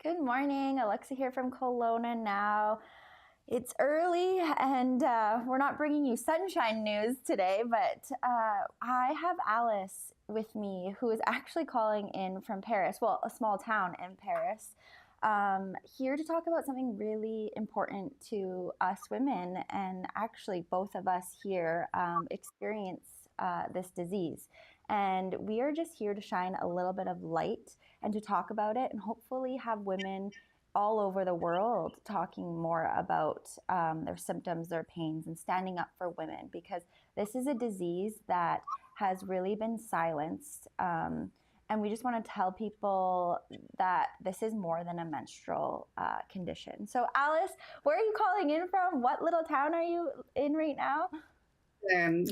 Good morning. Alexa here from Kelowna now. It's early and we're not bringing you sunshine news today, but I have Alice with me who is actually calling in from Paris, well, a small town in Paris, here to talk about something really important to us women. And actually, both of us here experience this disease. And we are just here to shine a little bit of light and to talk about it and hopefully have women all over the world talking more about their symptoms, their pains, and standing up for women because this is a disease that has really been silenced. And we just want to tell people that this is more than a menstrual condition. So, Alice, where are you calling in from? What little town are you in right now?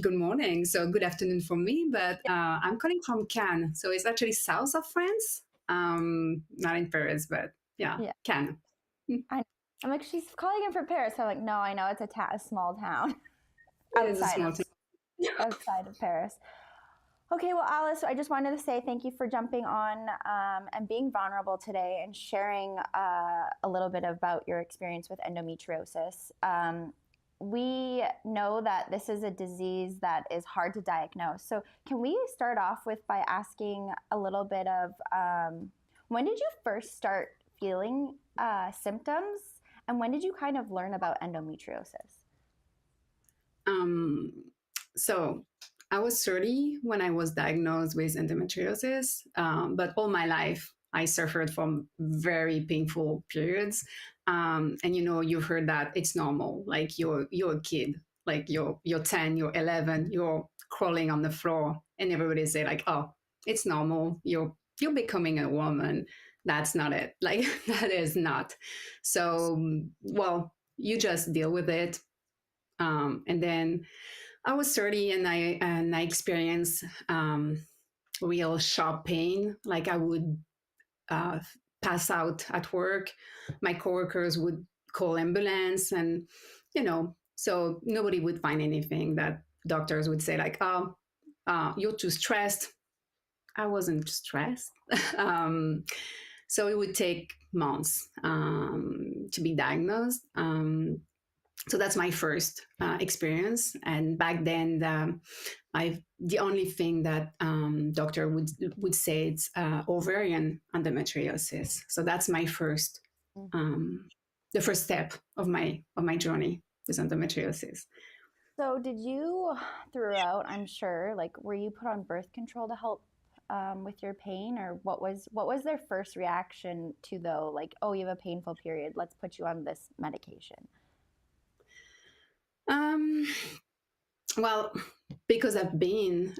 Good morning. So good afternoon for me, but I'm calling from Cannes. So it's actually south of France, not in Paris, but yeah, Yeah, Cannes. Mm. I'm like, she's calling in from Paris. So I'm like, no, I know it's a small town It is a outside small town. outside of Paris. Okay, well, Alice, I just wanted to say thank you for jumping on and being vulnerable today and sharing a little bit about your experience with endometriosis. We know that this is a disease that is hard to diagnose. So, can we start off with by asking a little bit of when did you first start feeling symptoms, and when did you kind of learn about endometriosis? Um, so I was 30 when I was diagnosed with endometriosis, but all my life I suffered from very painful periods. And you've heard that it's normal. Like you're a kid, like you're 10, you're 11, you're crawling on the floor, and everybody say like, "Oh, it's normal. You're becoming a woman." That's not it. Like that is not. So, well, you just deal with it. And then I was 30 and I experienced real sharp pain. Like I would uh, pass out at work. My coworkers would call ambulance, and so nobody would find anything. That doctors would say like, "Oh, you're too stressed." I wasn't stressed. um, so it would take months to be diagnosed. So that's my first experience. And back then, the only thing that doctor would say it's ovarian endometriosis. So that's my first, the first step of my journey with endometriosis. So, did you, throughout, I'm sure, like, were you put on birth control to help with your pain, or what was their first reaction to though, like, oh, you have a painful period, let's put you on this medication? Um, well, because I've been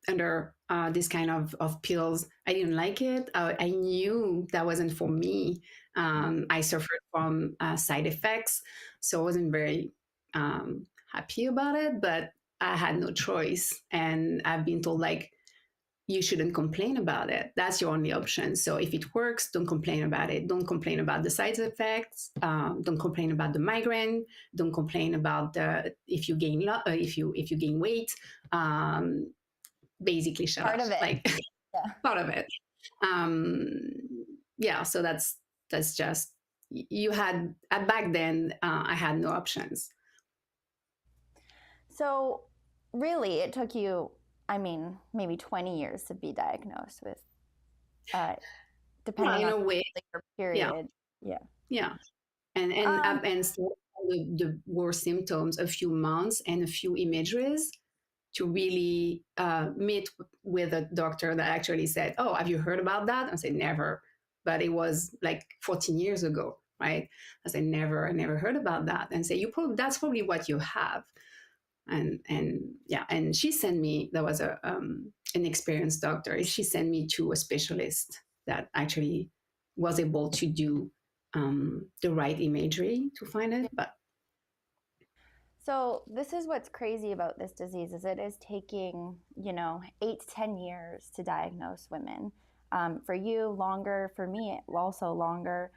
under this kind of pills. I didn't like it. I knew that wasn't for me. I suffered from side effects, so I wasn't very happy about it. But I had no choice, and I've been told like you shouldn't complain about it. That's your only option. So if it works, don't complain about it. Don't complain about the side effects. Don't complain about the migraine. Don't complain about if you if you gain weight. Um, Basically shut Part up, of it. like Yeah. part of it. um yeah, so that's just you had back then. I had no options. So, really, it took you, I mean, maybe 20 years to be diagnosed with, uh, Yeah, depending in on a way. your Yeah, period. Yeah. yeah. And still the worst symptoms, a few months and a few images to really meet with a doctor that actually said, "Oh, have you heard about that?" I said, "Never," but it was like 14 years ago, right? I said, "Never, I never heard about that," and say, That's probably what you have." And yeah, and she sent me. There was an experienced doctor. She sent me to a specialist that actually was able to do the right imagery to find it. But So this is what's crazy about this disease is it is taking, 8 to 10 years to diagnose women. For you, longer. For me, also longer.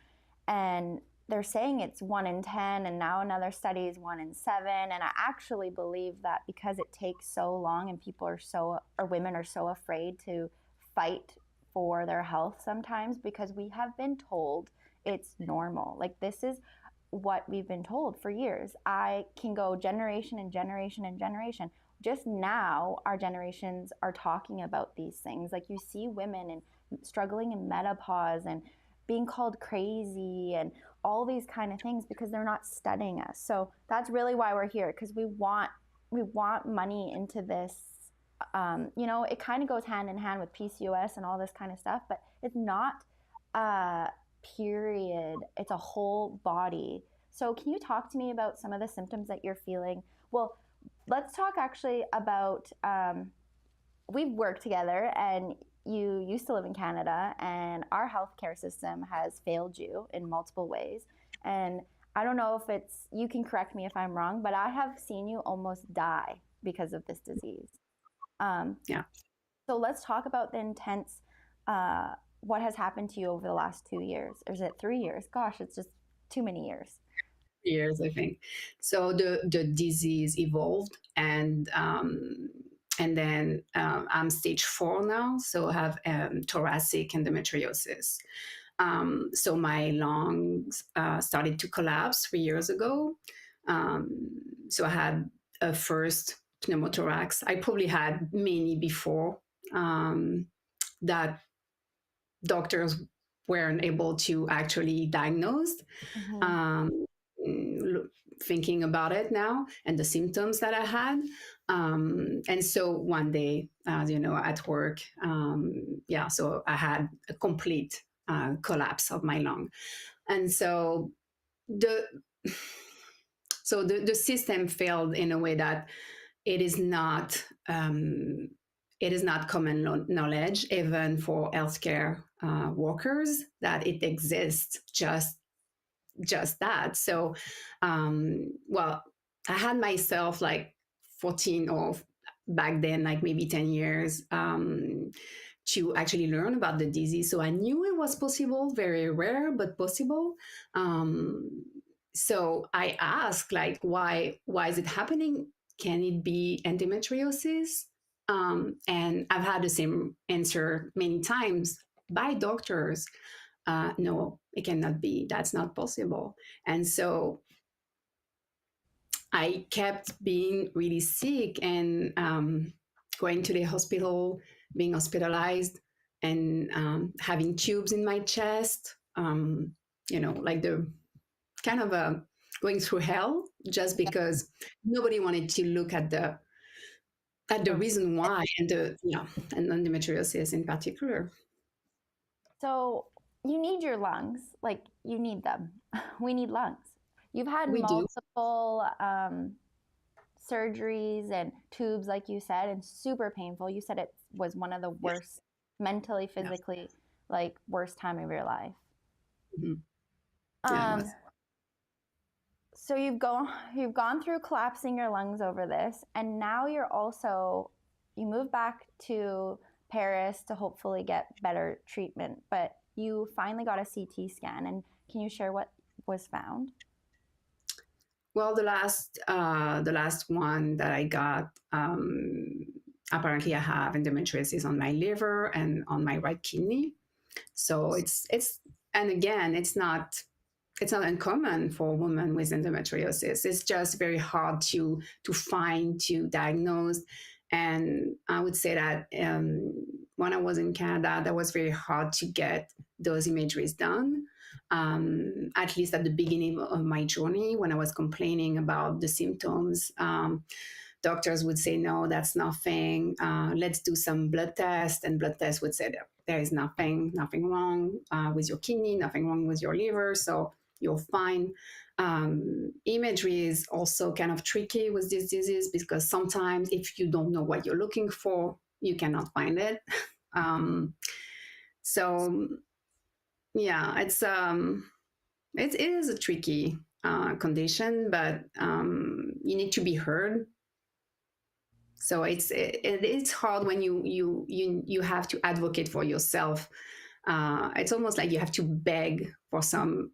And they're saying it's 1 in 10, and now another study is 1 in 7. And I actually believe that because it takes so long, and people are so, or women are so afraid to fight for their health sometimes because we have been told it's normal. Like, this is what we've been told for years. I can go generation and generation and generation. Just now, our generations are talking about these things. Like, you see women and struggling in menopause and being called crazy and all these kind of things because they're not studying us. So that's really why we're here, because we want money into this. It kind of goes hand in hand with PCOS and all this kind of stuff, but it's not a period, it's a whole body. So can you talk to me about some of the symptoms that you're feeling? Well, let's talk actually about we've worked together, and you used to live in Canada, and our healthcare system has failed you in multiple ways. And I don't know if it's, you can correct me if I'm wrong, but I have seen you almost die because of this disease. Um, Yeah. so let's talk about the intense, what has happened to you over the last 2 years. Or is it 3 years? Gosh, it's just too many years. Years, I think. So the disease evolved, and then I'm stage 4 now, so I have thoracic endometriosis. So my lungs started to collapse 3 years ago. So I had a first pneumothorax. I probably had many before that doctors weren't able to actually diagnose. Mm-hmm. Um, Thinking about it now and the symptoms that I had. And so one day, at work, so I had a complete collapse of my lung. And so the the system failed in a way that it is not common knowledge even for healthcare workers that it exists just that. So, well, I had myself like 14 or back then, like maybe 10 years to actually learn about the disease. So I knew it was possible, very rare, but possible. Um, so I asked, like, why is it happening? Can it be endometriosis? And I've had the same answer many times by doctors. No, it cannot be. That's not possible. And so I kept being really sick and going to the hospital, being hospitalized, and having tubes in my chest. Like the kind of going through hell, just because nobody wanted to look at the reason why, and endometriosis in particular. So you need your lungs, like you need them. We need lungs. You've had We do. multiple surgeries and tubes, like you said, and super painful. You said it was one of the Yes. worst, mentally, Yes. physically, like worst time of your life. Mm-hmm. Yeah, it Um, was. so you've gone through collapsing your lungs over this, and now you move back to Paris to hopefully get better treatment, but you finally got a CT scan. And can you share what was found? Well, the last one that I got, apparently I have endometriosis on my liver and on my right kidney. So it's and again, it's not uncommon for women with endometriosis. It's just very hard to find, to diagnose. And I would say that when I was in Canada, that was very hard to get those imageries done. At least at the beginning of my journey, when I was complaining about the symptoms, doctors would say, no, that's nothing. Let's do some blood tests. And blood tests would say that there is nothing wrong with your kidney, nothing wrong with your liver. So you're fine. Imagery is also kind of tricky with this disease because sometimes if you don't know what you're looking for, you cannot find it. So yeah, it is a tricky condition, but you need to be heard. So it's hard when you have to advocate for yourself. It's almost like you have to beg for some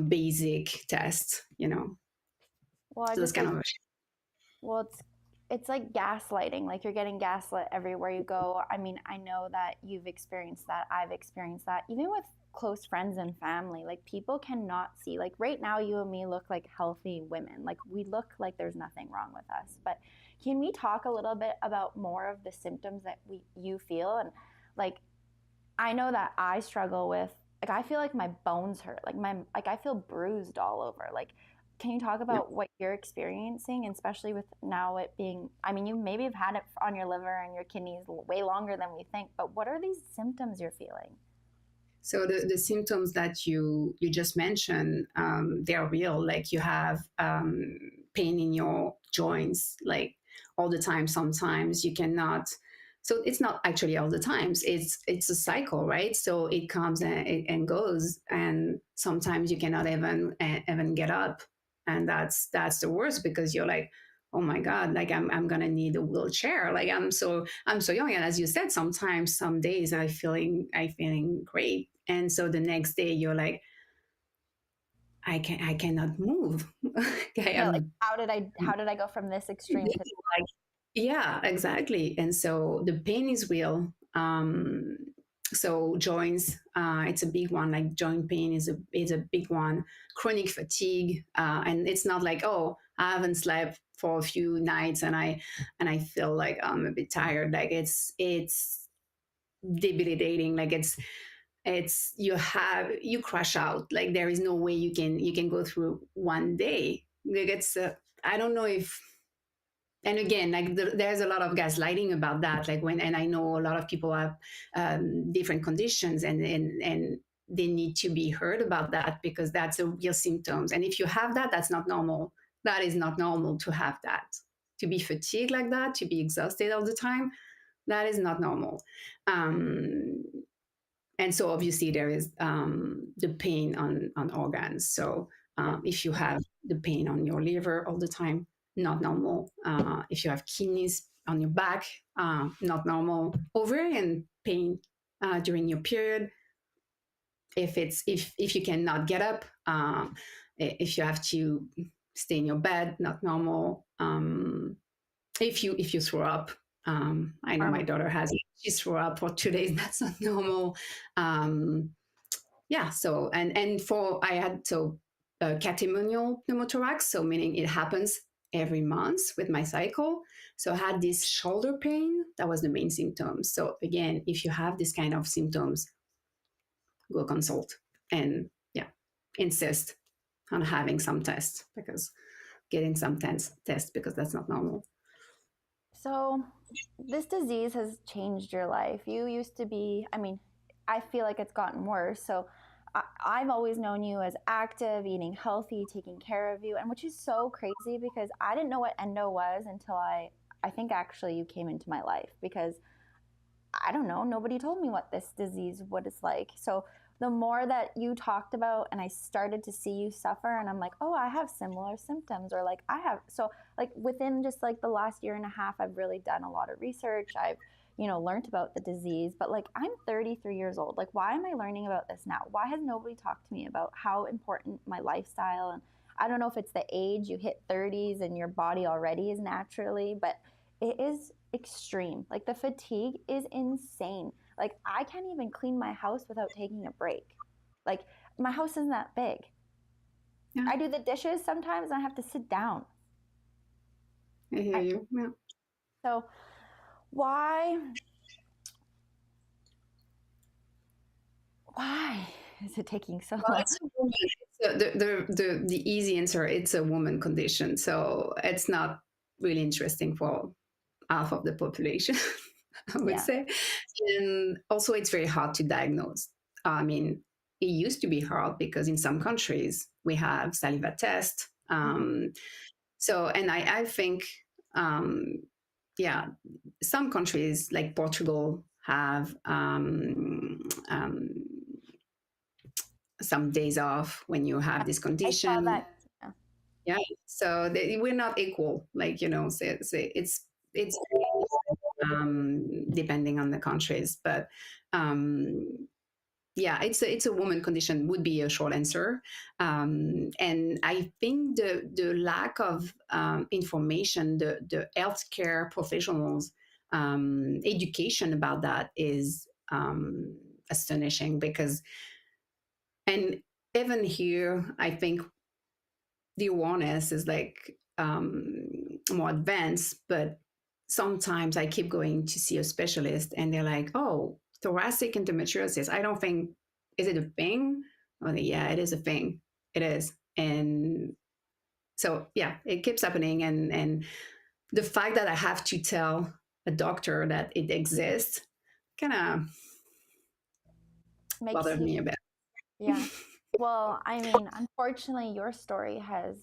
basic tests. Well, I So it's just kind like of well, it's like gaslighting. Like you're getting gaslit everywhere you go. I mean, I know that you've experienced that. I've experienced that. Even with close friends and family, like people cannot see. Like right now, you and me look like healthy women. Like we look like there's nothing wrong with us. But can we talk a little bit about more of the symptoms that we you feel? And like I know that I struggle with, like I feel like my bones hurt, like I feel bruised all over. Like can you talk Yeah. about what you're experiencing, and especially with now it being, I mean, you maybe have had it on your liver and your kidneys way longer than we think, but what are these symptoms you're feeling? So the symptoms that you just mentioned, they're real. Like you have pain in your joints, like all the time. Sometimes you cannot. So it's not actually all the times. It's a cycle, right? So it comes and goes, and sometimes you cannot even get up, and that's the worst because you're like, oh my god, like I'm gonna need a wheelchair. Like I'm so young, and as you said, sometimes some days I feeling great, and so the next day you're like, I cannot move. I Yeah, like am how did I go from this extreme to like, yeah, exactly. And so the pain is real. So joints, it's a big one. Like joint pain is a big one. Chronic fatigue, and it's not like, oh, I haven't slept for a few nights and I feel like I'm a bit tired. Like it's debilitating. Like it's you crash out. Like there is no way you can go through one day. Like it's I don't know if, and again, like there's a lot of gaslighting about that. Like when, and I know a lot of people have different conditions, and they need to be heard about that because that's a real symptoms. And if you have that, that's not normal. That is not normal to have that. To be fatigued like that, to be exhausted all the time, that is not normal. Um, and so obviously there is the pain on organs. So yeah. if you have the pain on your liver all the time, not normal. If you have kidneys on your back, not normal. Ovarian pain during your period, if you cannot get up, if you have to stay in your bed, not normal. If you throw up, I know my Normal. daughter has, she threw up for 2 days. That's not normal. Um, yeah. So and for I had so catamenial pneumothorax, so meaning it happens every month with my cycle. So I had this shoulder pain. That was the main symptom. So again, if you have this kind of symptoms, go consult and yeah, insist on having some tests because getting some tests because that's not normal. So, this disease has changed your life. You used to be, I mean, I feel like it's gotten worse. So, I've always known you as active, eating healthy, taking care of you, and which is so crazy because I didn't know what endo was until I think actually you came into my life because I don't know, nobody told me what this disease, what it's like. So the more that you talked about and I started to see you suffer and I'm like, oh, I have similar symptoms or like I have, so like within just like the last year and a half, I've really done a lot of research. I've, learned about the disease, but like I'm 33 years old. Like, why am I learning about this now? Why has nobody talked to me about how important my lifestyle, and I don't know if it's the age you hit 30s and your body already is naturally, but it is extreme. Like the fatigue is insane. Like I can't even clean my house without taking a break. Like my house isn't that big. Yeah, I do the dishes sometimes and I have to sit down. I hear I, you. Yeah. so why why is it taking so Well, long? it's a woman. The easy answer, it's a woman condition, so it's not really interesting for half of the population, I would Yeah. say. And also, it's very hard to diagnose. I mean, it used to be hard because in some countries we have saliva test. Mm-hmm. So, and I think, um, yeah, some countries like Portugal have some days off when you have this I saw condition. that. Yeah. Yeah, so we're not equal. Like it's depending on the countries, but um, Yeah, it's a woman condition would be a short answer, and I think the lack of information, the healthcare professionals education about that is astonishing because, and even here, I think the awareness is like more advanced, but sometimes I keep going to see a specialist and they're like, oh, thoracic endometriosis. I don't think, is it a thing? I'm like, yeah, it is a thing. It is. And so, yeah, it keeps happening. And the fact that I have to tell a doctor that it exists kind of Makes bothered you, me a bit. yeah. Well, I mean, unfortunately, your story has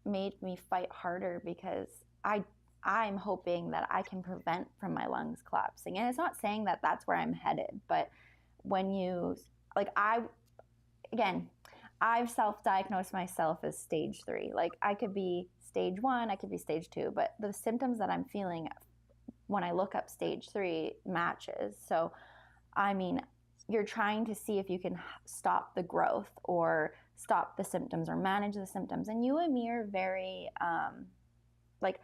made me fight harder because I'm hoping that I can prevent from my lungs collapsing. And it's not saying that that's where I'm headed, but when you like I again, I've self-diagnosed myself as stage 3. Like I could be stage 1, I could be stage 2, but the symptoms that I'm feeling when I look up stage 3 matches. So, I mean, you're trying to see if you can stop the growth or stop the symptoms or manage the symptoms. And you and me are very, like,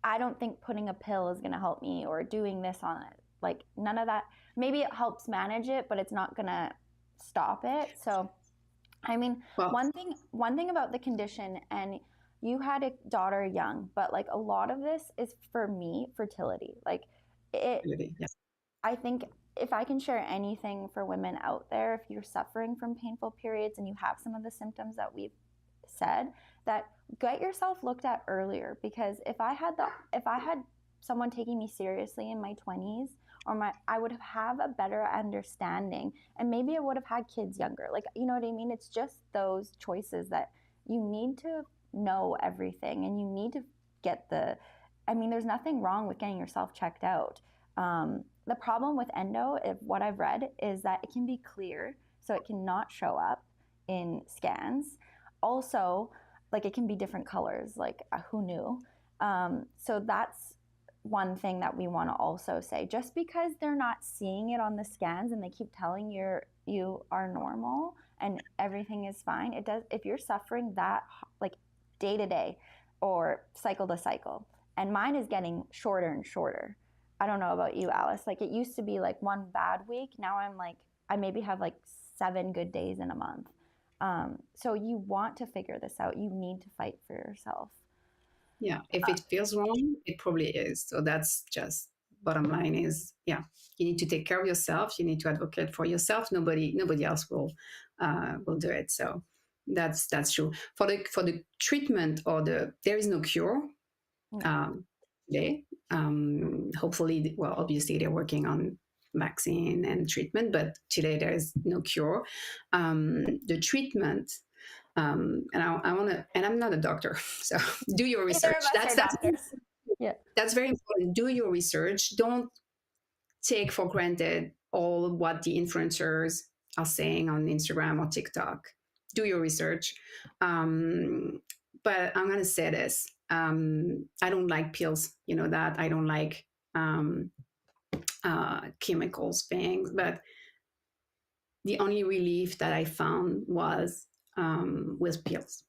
I don't think putting a pill is going to help me or doing this on it. Like, none of that. Maybe it helps manage it, but it's not going to stop it. So, I mean, Well, one thing about the condition, and you had a daughter young, but like a lot of this is for me fertility. Like it, really, yeah. I think if I can share anything for women out there, if you're suffering from painful periods and you have some of the symptoms that we've said, that get yourself looked at earlier. Because if I had someone taking me seriously in my 20s, or my I would have a better understanding, and maybe I would have had kids younger. Like, you know what I mean? It's just those choices that you need to know everything, and you need to get the. I mean, there's nothing wrong with getting yourself checked out. The problem with endo, if what I've read, is that it can be clear, so it cannot show up in scans. Also, like it can be different colors. Like who knew? So that's one thing that we want to also say. Just because they're not seeing it on the scans and they keep telling you are normal and everything is fine, it does. If you're suffering that like day to day or cycle to cycle, and mine is getting shorter and shorter. I don't know about you, Alice. Like it used to be like one bad week. Now I'm like, I maybe have like 7 good days in a month. So you want to figure this out. You need to fight for yourself. Yeah, if it feels wrong, it probably is. So that's just bottom line is, yeah, you need to take care of yourself. You need to advocate for yourself. Nobody else will do it. So that's true. For the treatment or there is no cure No. um, today. Hopefully, well, obviously they're working on vaccine and treatment, but today there is no cure. The treatment and I want to, and I'm not a doctor, so do your Neither research. of us are doctors. Yeah. That's very important. Do your research. Don't take for granted all what the influencers are saying on Instagram or TikTok. Do your research. Um, but I'm gonna say this. I don't like pills. You know that I don't like chemicals things, but the only relief that I found was with pills.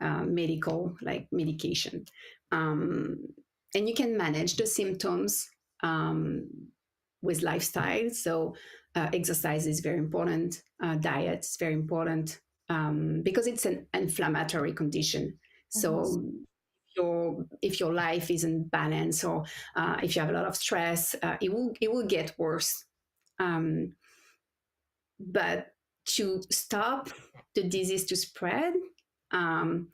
Medical, like medication. Um, and you can manage the symptoms um, with lifestyle. So, exercise is very important, diet is very important because it's an inflammatory condition. Mm-hmm. So, if your life isn't balanced or if you have a lot of stress, it will get worse. Um, but to stop the disease to spread, um,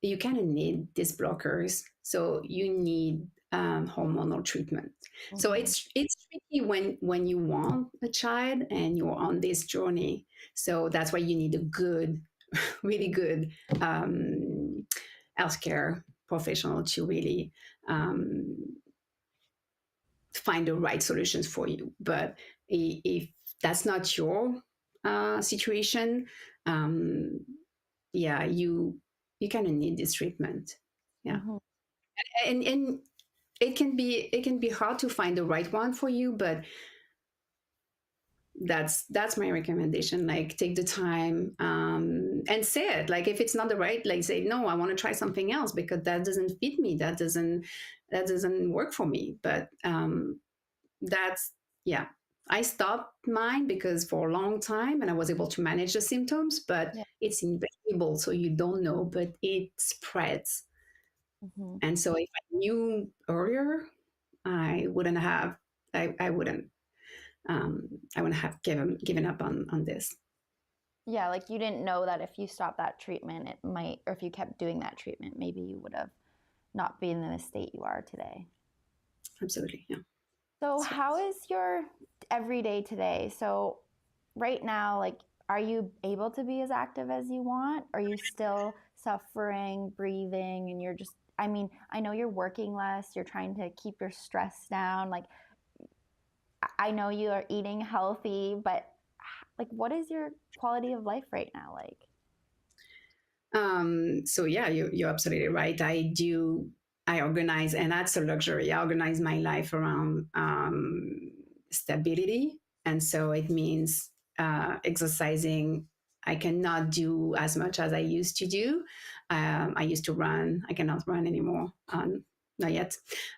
you kind of need these blockers. So you need hormonal treatment. So Mm-hmm. it's tricky when you want a child and you're on this journey. So that's why you need a good, really good healthcare professional to really um, find the right solutions for you. But if that's not your situation, um, yeah, you kind of need this treatment. Yeah, Mm-hmm. and it can be hard to find the right one for you, but that's my recommendation. Like, take the time, and say it. Like, if it's not the right, like, say no, I want to try something else because that doesn't fit me, that doesn't work for me. But that's yeah, I stopped mine because for a long time, and I was able to manage the symptoms, but Yeah. it's invisible, so you don't know, but it spreads. Hmm. And so if I knew earlier, I wouldn't have, I wouldn't, I wouldn't have given up on this. Yeah, like you didn't know that if you stopped that treatment, it might, or if you kept doing that treatment, maybe you would have not been in the state you are today. Absolutely, yeah. So, So, how is your everyday today? So, right now, like, are you able to be as active as you want? Are you still suffering, breathing, and you're just, I mean, I know you're working less, you're trying to keep your stress down. Like, I know you are eating healthy, but like, what is your quality of life right now like? so yeah, you're absolutely right. I organize, and that's a luxury. I organize my life around stability. And so it means exercising. I cannot do as much as I used to do. I used to run. I cannot run anymore. Not yet.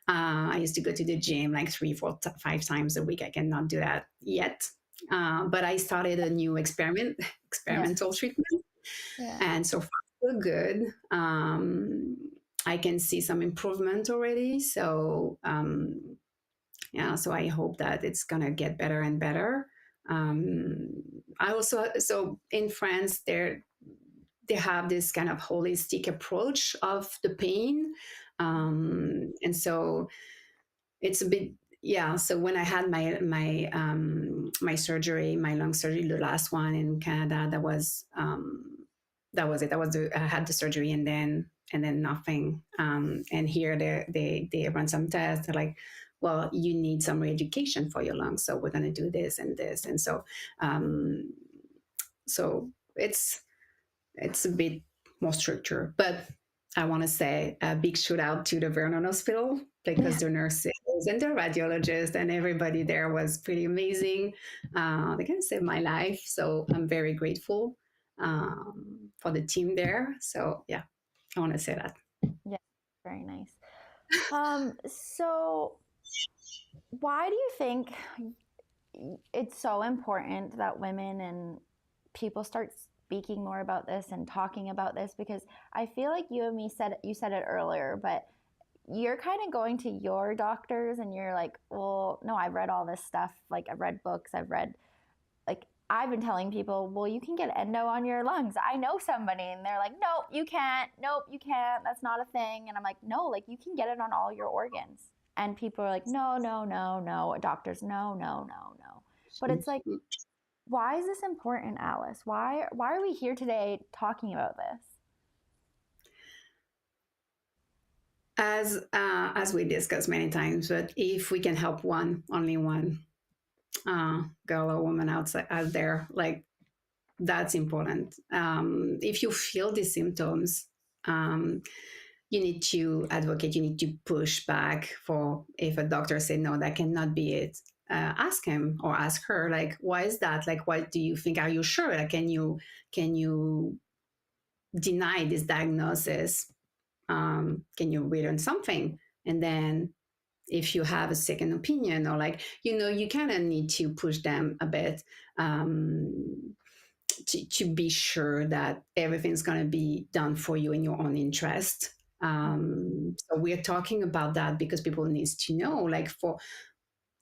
I used to go to the gym like 5 times a week. I cannot do that yet. But I started a new Yeah. experimental treatment, Yeah. and so far so good. I can see some improvement already. So yeah, so I hope that it's gonna get better and better. Um, I also, so in France, they have this kind of holistic approach of the pain, and so it's a bit, yeah. So when I had my surgery, my lung surgery, the last one in Canada, that was it. I had the surgery, and then nothing. And here they run some tests. They're like, well, you need some re-education for your lungs, so we're going to do this and this. And so um, so it's a bit more structure. But I want to say a big shout out to the Vernon Hospital, Yeah. because the nurses and the radiologist and everybody there was pretty amazing. They kind of saved my life. So I'm very grateful for the team there. So yeah, I want to say that. Yeah. Very nice. So why do you think it's so important that women and people start speaking more about this and talking about this? Because I feel like you said it earlier, but you're kind of going to your doctors and you're like, well, no, I've read all this stuff. Like, I've read books, like, I've been telling people, well, you can get endo on your lungs. I know somebody. And they're like, nope, you can't. Nope, you can't. That's not a thing. And I'm like, no, like, you can get it on all your organs. And people are like, no, no, no, no. Doctors, no, no, no, no. But it's like, why is this important, Alice? Why are we here today talking about this? As we discussed many times, but if we can help one, only one girl or woman out there, like, that's important. If you feel the symptoms, um, you need to advocate, you need to push back. For if a doctor say no, that cannot be it, ask him or ask her, like, why is that? Like, what do you think? Are you sure? Like, can you deny this diagnosis? Can you read on something? And then if you have a second opinion, or, like, you kind of need to push them a bit, to be sure that everything's going to be done for you in your own interest. So we're talking about that because people needs to know, like, for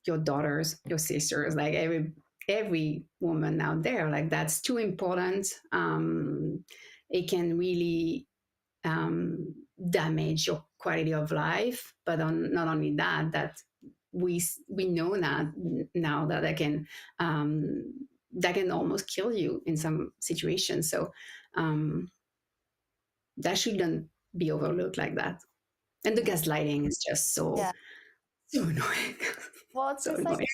your daughters, your sisters, like, every woman out there, like, that's too important. It can really um, damage your quality of life. But not only that, we know that now that that can almost kill you in some situations. So um, that shouldn't be overlooked like that. And the Yeah. gaslighting is just so Yeah. so annoying, Well, it's so just like annoying.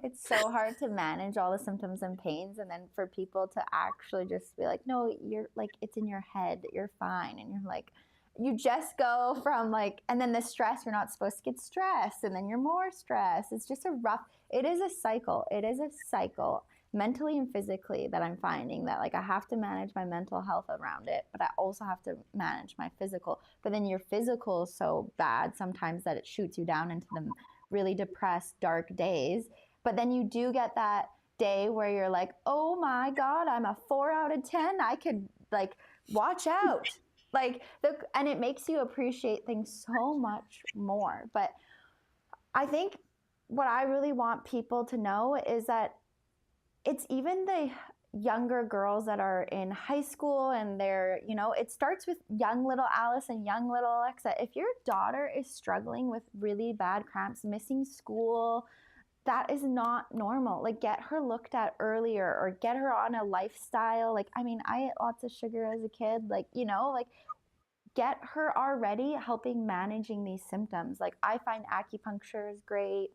it's so hard to manage all the symptoms and pains and then for people to actually just be like, no, you're like, it's in your head, you're fine. And you're like, you just go from like, and then the stress, you're not supposed to get stressed, and then you're more stressed. It's just a rough, it is a cycle. It is a cycle mentally and physically that I'm finding that like I have to manage my mental health around it, but I also have to manage my physical. But then your physical is so bad sometimes that it shoots you down into the really depressed, dark days. But then you do get that day where you're like, oh my God, I'm a 4 out of 10. I could like watch out. Like and it makes you appreciate things so much more. But I think what I really want people to know is that it's even the younger girls that are in high school and they're, it starts with young little Alice and young little Alexa. If your daughter is struggling with really bad cramps, missing school, that is not normal. Like, get her looked at earlier or get her on a lifestyle. Like, I mean, I ate lots of sugar as a kid. Like, like get her already helping managing these symptoms. Like, I find acupuncture is great.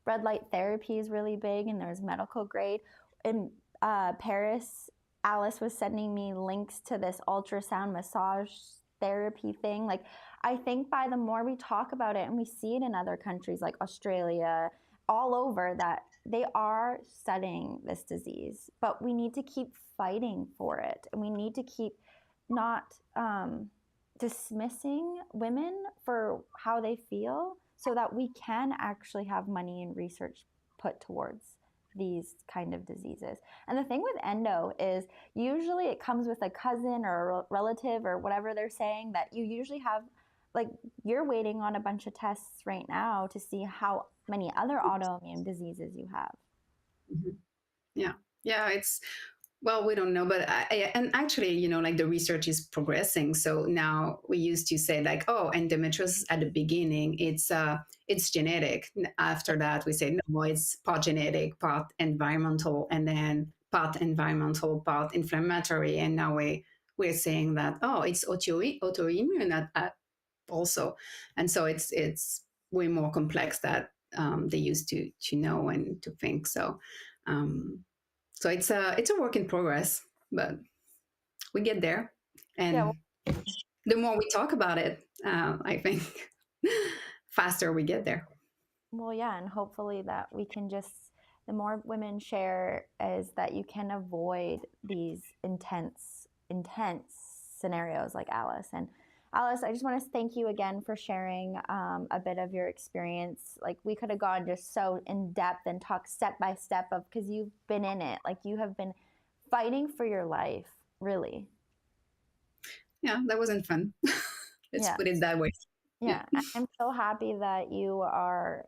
Red light therapy is really big, and there's medical grade. In Paris, Alice was sending me links to this ultrasound massage therapy thing. Like, I think by the more we talk about it, and we see it in other countries like Australia, all over, that they are studying this disease, but we need to keep fighting for it, and we need to keep not dismissing women for how they feel, so that we can actually have money and research put towards these kind of diseases. And the thing with endo is usually it comes with a cousin or a relative or whatever they're saying, that you usually have, like, you're waiting on a bunch of tests right now to see how many other autoimmune diseases you have. Mm-hmm. Yeah. Yeah. Well, we don't know, but and actually, like the research is progressing. So now we used to say like, oh, endometriosis at the beginning, it's genetic. After that, we say no, it's part genetic, part environmental, and then part environmental, part inflammatory. And now we're saying that, oh, it's autoimmune also, and so it's way more complex that they used to know and to think. So. So it's a work in progress, but we get there, Yeah. and the more we talk about it, I think faster we get there. Well, yeah, and hopefully that we can just, the more women share, is that you can avoid these intense scenarios like Alice. And Alice, I just want to thank you again for sharing a bit of your experience. Like, we could have gone just so in depth and talked step by step of, because you've been in it. Like, you have been fighting for your life, really. Yeah, that wasn't fun. Let's Yeah. put it that way. Yeah. I'm so happy that you are,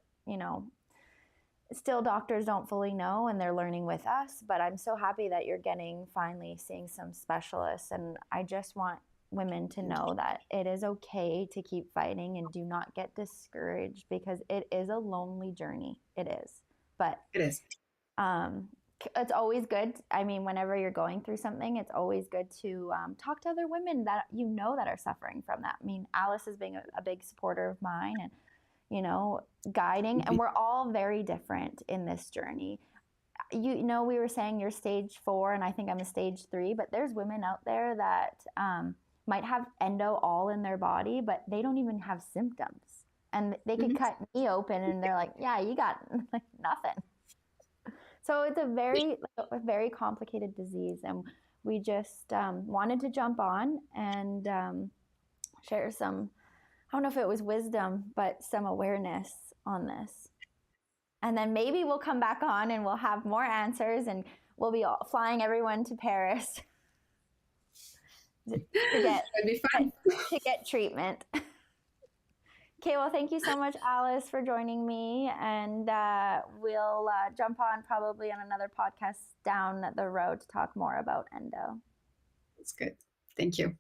still doctors don't fully know and they're learning with us, but I'm so happy that you're getting finally seeing some specialists. And I just want women to know that it is okay to keep fighting and do not get discouraged, because it is a lonely journey. It is. But It is. it's always good. I mean, whenever you're going through something, it's always good to talk to other women that that are suffering from that. I mean, Alice is being a big supporter of mine, and guiding, and we're all very different in this journey. We were saying you're stage 4 and I think I'm a stage 3, but there's women out there that might have endo all in their body, but they don't even have symptoms, and they could cut me open and they're like, yeah, you got like nothing. So it's a very complicated disease, and we just wanted to jump on and share some, I don't know if it was wisdom, but some awareness on this. And then maybe we'll come back on and we'll have more answers, and we'll be flying everyone to Paris to get That'd be fun. to get treatment. Okay, well, thank you so much, Alice, for joining me, and we'll jump on probably on another podcast down the road to talk more about endo. That's good. Thank you.